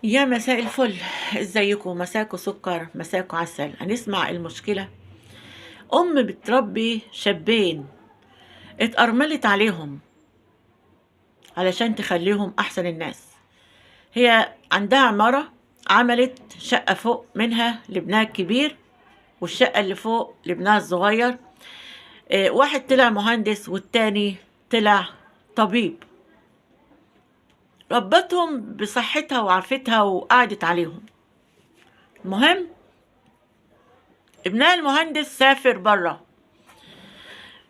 يا مساء الفل. ازيكم؟ مساكوا سكر، مساكوا عسل. هنسمع المشكلة. أم بتربي شابين اتأرملت عليهم علشان تخليهم أحسن الناس. هي عندها عمارة، عملت شقة فوق منها لابنها الكبير والشقة اللي فوق لابنها الصغير. واحد طلع مهندس والتاني طلع طبيب. ربتهم بصحتها وعرفتها وقعدت عليهم. المهم ابنها المهندس سافر بره،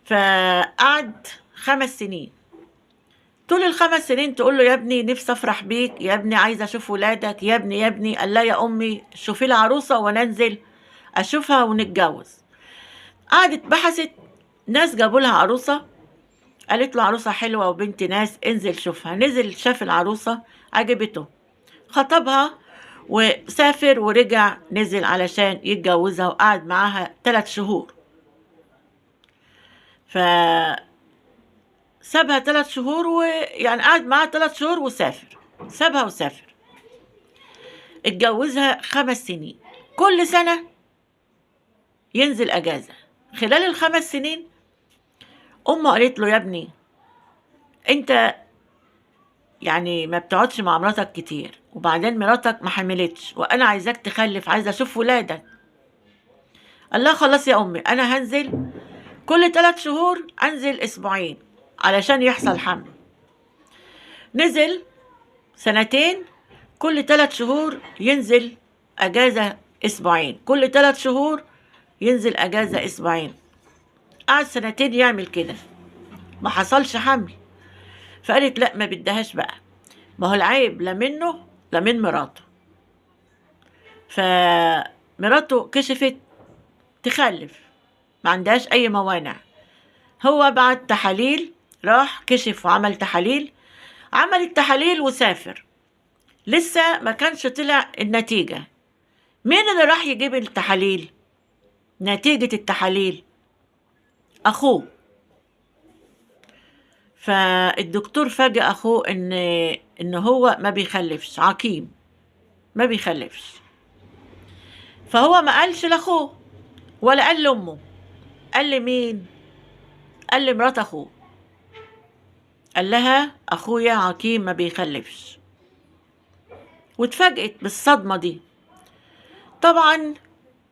فقعد 5 سنين. طول ال5 سنين تقول له يا ابني نفسي افرح بيك، يا ابني عايزه اشوف ولادك، يا ابني يا ابني. قال لا يا امي شوفي لي عروسه وانا انزل اشوفها ونتجوز. قعدت بحثت، ناس جابوا لها عروسه، قالت له عروسه حلوه وبنت ناس، انزل شوفها. نزل شاف العروسه، عجبته، خطبها وسافر ورجع نزل علشان يتجوزها، وقعد معاها 3 شهور. ف سابها 3 شهور، ويعني قعد معاها 3 شهور وسافر. سابها وسافر. اتجوزها 5 سنين، كل سنة ينزل أجازة. خلال ال5 سنين أمه قالت له يا ابني أنت يعني ما بتقعدش مع مراتك كتير، وبعدين مراتك ما حملتش وأنا عايزاك تخلف، عايزة أشوف ولادك. قال لها خلاص يا أمي أنا هنزل كل 3 شهور، أنزل أسبوعين علشان يحصل حمل. نزل سنتين، كل 3 شهور ينزل أجازة أسبوعين، كل 3 شهور ينزل أجازة أسبوعين. قعد سنتين يعمل كده، ما حصلش حمل. فقالت لا ما بدهاش بقى، ما هو العيب لا منه لا من مراته. فمراته كشفت تخلف، ما عندهاش أي موانع. هو بعد تحاليل، راح كشف وعمل تحاليل، عمل التحاليل وسافر. لسه ما كانش طلع النتيجة. مين اللي راح يجيب التحاليل؟ نتيجة التحاليل أخوه. فالدكتور فاجأ أخوه إن هو ما بيخلفش، عقيم ما بيخلفش. فهو ما قالش لأخوه ولا قال لأمه، قال لمين؟ قال لمرات أخوه. قال لها أخويا عقيم ما بيخلفش. واتفاجئت بالصدمة دي. طبعا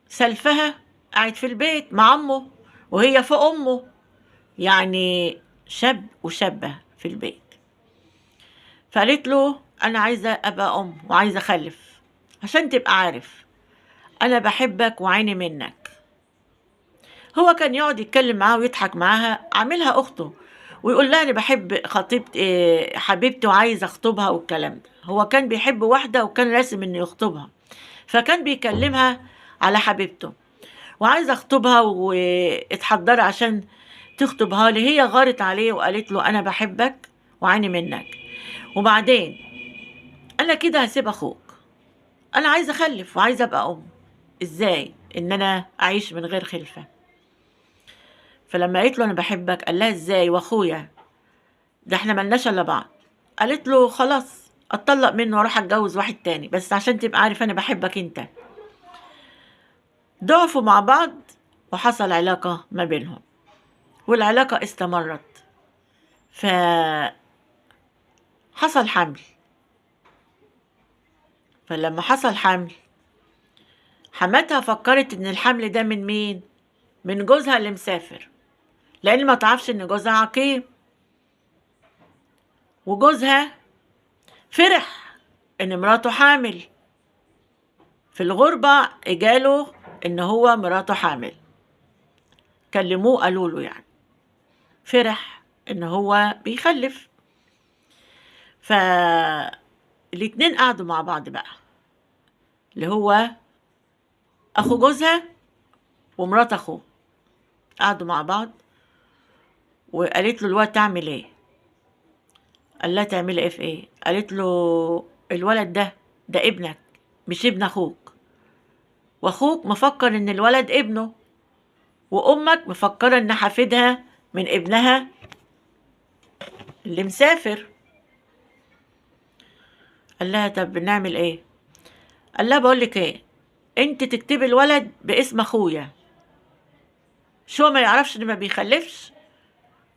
سلفها قاعد في البيت مع أمه وهي فوق أمه، يعني شاب وشابة في البيت. فقالت له أنا عايزة أبقى أم وعايزة أخلف، عشان تبقى عارف أنا بحبك وعيني منك. هو كان يقعد يتكلم معاها ويضحك معاها، عاملها أخته، ويقول لها أنا بحب خطيبتي حبيبتي وعايز أخطبها والكلام ده. هو كان بيحب واحدة وكان راسم إنه يخطبها، فكان بيكلمها على حبيبته وعايز أخطبها واتحضري عشان تخطبها لي. هي غارت عليه وقالت له أنا بحبك وعيني منك، وبعدين أنا كده هسيب أخوك، أنا عايزة أخلف وعايزة أبقى أم. إزاي إن أنا أعيش من غير خلفة؟ فلما قالت له أنا بحبك، قال لها إزاي وأخويا ده إحنا ملناش إلا بعض. قالت له خلاص أتطلق منه وأروح أتجوز واحد تاني، بس عشان تبقى عارف أنا بحبك أنت. ضعفوا مع بعض وحصل علاقة ما بينهم، والعلاقة استمرت. فحصل حمل. فلما حصل حمل، حماتها فكرت إن الحمل ده من مين؟ من جوزها اللي مسافر، لأن ما تعرفش إن جوزها عقيم. وجوزها فرح إن مراته حامل. في الغربة إجاله إن هو مراته حامل، كلموه قالوا له يعني، فرح إن هو بيخلف. فالاتنين قعدوا مع بعض بقى، اللي هو أخو جوزها ومرات أخوه، قعدوا مع بعض. وقالت له الولد تعمل إيه؟ قال لها تعملي إيه في إيه؟ قالت له الولد ده ابنك مش ابن أخوك، وأخوك مفكر إن الولد ابنه، وأمك مفكرة إن حفيدها من ابنها اللي مسافر. قال لها طب نعمل إيه؟ قال لها بقول لك ايه، انت تكتبي الولد باسم اخويا. شو ما يعرفش ان ما بيخلفش؟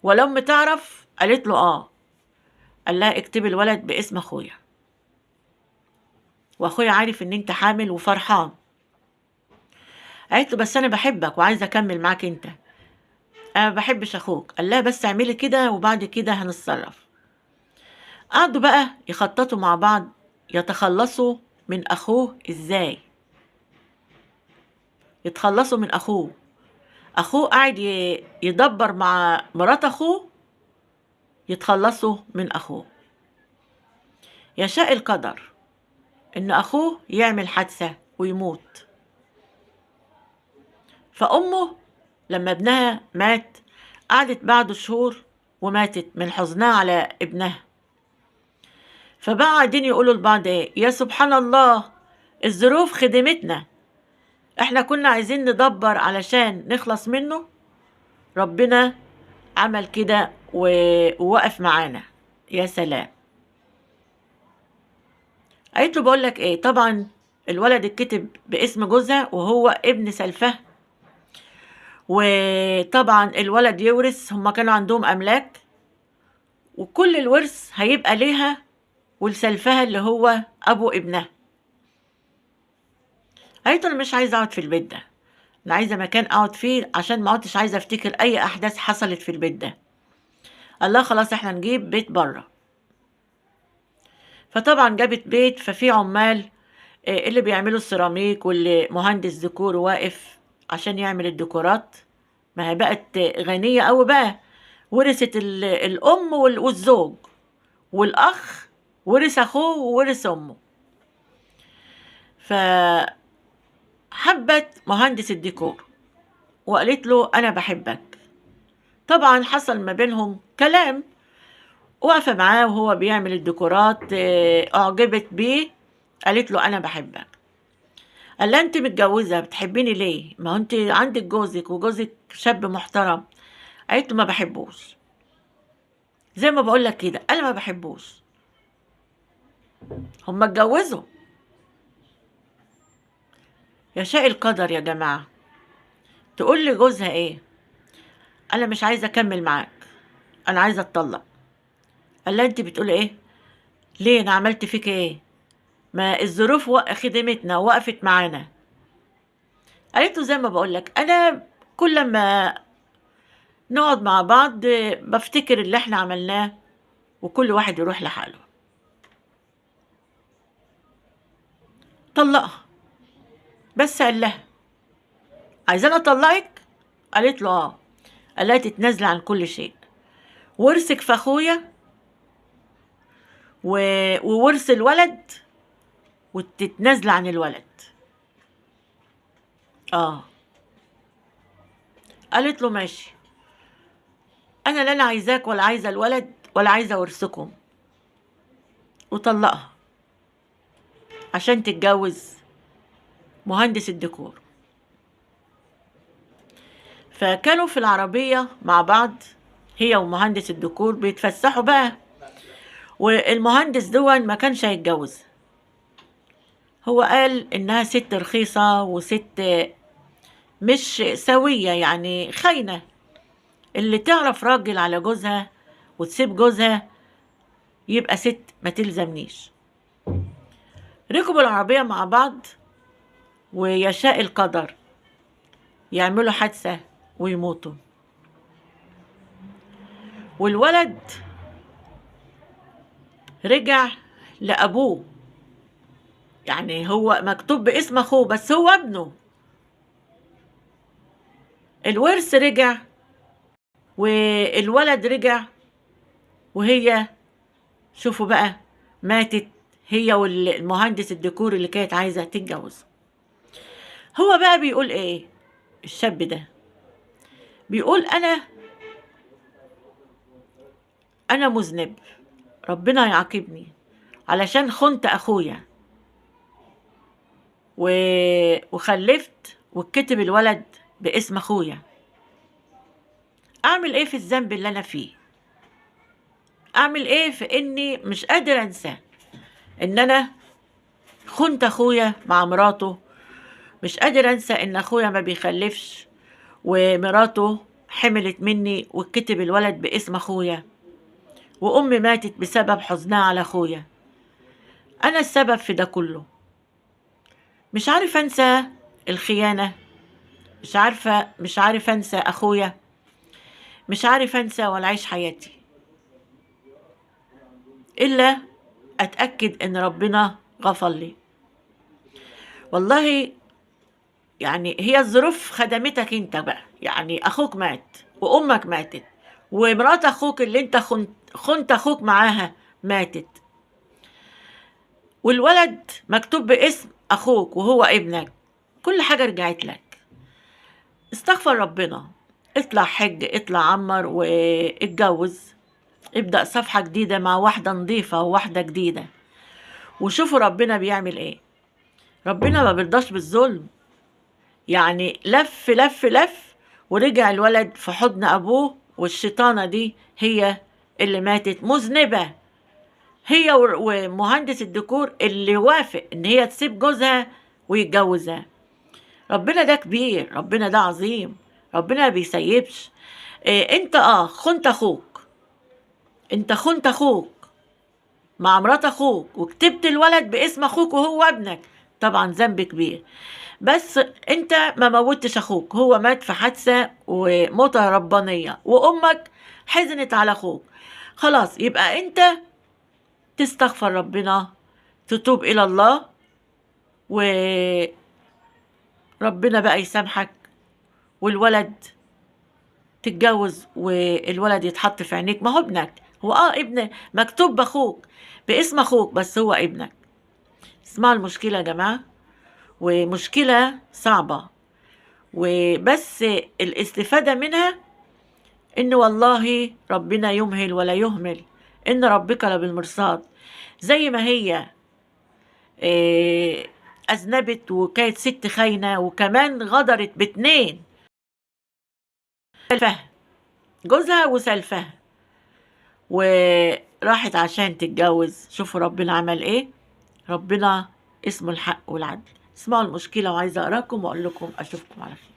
ولا ام تعرف؟ قالت له اه. قال لها اكتبي الولد باسم اخويا، واخويا عارف ان انت حامل وفرحان. قالت له بس انا بحبك وعايزه اكمل معاك انت، انا ما بحبش اخوك. قال لها بس اعملي كده وبعد كده هنتصرف. قعدوا بقى يخططوا مع بعض يتخلصوا من اخوه ازاي. يتخلصوا من اخوه. اخوه قاعد يدبر مع مرات اخوه يتخلصوا من اخوه. يشاء القدر ان اخوه يعمل حادثة ويموت. فامه لما ابنها مات قعدت بعده شهور وماتت من حزنها على ابنها. فبقى قاعدين يقولوا لبعض ايه، يا سبحان الله، الظروف خدمتنا، احنا كنا عايزين ندبر علشان نخلص منه، ربنا عمل كده ووقف معانا. يا سلام. قالت له بقول لك ايه، طبعا الولد اتكتب باسم جوزها وهو ابن سلفها، وطبعا الولد يورث، هما كانوا عندهم املاك وكل الورث هيبقى ليها ولسلفها اللي هو ابو ابنها. قالت له انا مش عايزه اقعد في البيت ده، انا عايزه مكان اقعد فيه عشان ما عدتش عايزه افتكر اي احداث حصلت في البيت ده. قال لها خلاص احنا نجيب بيت بره. فطبعا جابت بيت، ففي عمال اللي بيعملوا السيراميك واللي مهندس ديكور واقف عشان يعمل الديكورات. ما هي بقت غنية قوي بقى، ورثت الأم والزوج، والأخ ورث أخوه وورث أمه. فحبت مهندس الديكور وقالت له أنا بحبك. طبعا حصل ما بينهم كلام، واقفة معاه وهو بيعمل الديكورات، أعجبت بيه، قالت له أنا بحبك. قال لها أنت متجوزة بتحبيني ليه؟ ما هو أنت عندك جوزك وجوزك شاب محترم. قالت له ما بحبوش، زي ما بقول لك كده أنا ما بحبوش. هما اتجوزوا. يشاء القدر يا جماعة. تقول لي جوزها إيه؟ أنا مش عايزة أكمل معاك، أنا عايزة أتطلق. قال لها أنت بتقولي إيه؟ ليه أنا عملت فيك إيه؟ ما الظروف خدمتنا ووقفت معانا. قالت له زي ما بقولك، أنا كل ما نقعد مع بعض بفتكر اللي احنا عملناه وكل واحد يروح لحاله. طلقها. بس قال لها عايزاني اطلقك؟ قالت له اه. قال لها تتنازلي عن كل شيء، ورثك في اخويا وورث الولد، وتتنازلي عن الولد. اه. قالت له ماشي، انا لا عايزاك ولا عايزه الولد ولا عايزه ورثكم. وطلقها عشان تتجوز مهندس الديكور. فكانوا في العربية مع بعض هي ومهندس الديكور بيتفسحوا بقى، والمهندس دون ما كانش هيتجوز. هو قال انها ست رخيصة وست مش سوية، يعني خاينة. اللي تعرف راجل على جوزها وتسيب جوزها يبقى ست ما تلزمنيش. ركبوا العربية مع بعض، ويشاء القدر يعملوا حادثة ويموتوا. والولد رجع لأبوه، يعني هو مكتوب باسم أخوه بس هو ابنه. الورث رجع والولد رجع، وهي شوفوا بقى ماتت هي والمهندس الديكور اللي كانت عايزة تتجوز. هو بقى بيقول ايه الشاب ده؟ بيقول انا مذنب، ربنا يعاقبني علشان خنت اخويا وخلفت واتكتب الولد باسم اخويا. اعمل ايه في الذنب اللي انا فيه؟ اعمل ايه في اني مش قادر انسى ان انا خنت اخويا مع مراته. مش قادر انسى ان اخويا ما بيخلفش، ومراته حملت مني وكتب الولد باسم اخويا، وامي ماتت بسبب حزنها على اخويا. انا السبب في ده كله. مش عارف انسى الخيانة، مش عارف انسى اخويا، مش عارف انسى ولا اعيش حياتي الا اتاكد ان ربنا غفر لي. والله يعني هي الظروف خدمتك انت بقى، يعني اخوك مات وامك ماتت ومرات اخوك اللي انت خنت اخوك معاها ماتت، والولد مكتوب باسم اخوك وهو ابنك، كل حاجة رجعت لك. استغفر ربنا، اطلع حج، اطلع عمر واتجوز، ابدأ صفحة جديدة مع واحدة نظيفة وواحدة جديدة، وشوفوا ربنا بيعمل ايه. ربنا ما بيرضاش بالظلم. يعني لف لف لف ورجع الولد في حضن أبوه، والشيطانة دي هي اللي ماتت مذنبة، هي ومهندس الديكور اللي وافق إن هي تسيب جوزها ويتجوزها. ربنا ده كبير، ربنا ده عظيم، ربنا ما بيسيبش. إيه انت خنت اخوك، انت خنت اخوك مع مرات اخوك وكتبت الولد باسم اخوك وهو ابنك، طبعا ذنب كبير. بس انت ما موتش اخوك، هو مات في حادثة وموتة ربانية، وامك حزنت على اخوك. خلاص يبقى انت تستغفر ربنا، تتوب الى الله، وربنا بقى يسامحك، والولد تتجوز والولد يتحط في عينيك. ما هو ابنك، هو ابن مكتوب باخوك باسم اخوك بس هو ابنك. اسمعوا المشكلة يا جماعة، ومشكلة صعبة، وبس الاستفادة منها إن والله ربنا يمهل ولا يهمل، إن ربك لبالمرصاد. زي ما هي أذنبت وكانت ست خاينة وكمان غدرت باتنين، سلفها جوزها وسلفها وراحت عشان تتجوز. شوفوا ربنا عمل إيه. ربنا اسمه الحق والعدل. اسمعوا المشكلة، وعايزة أقراكم وأقول لكم أشوفكم على خير.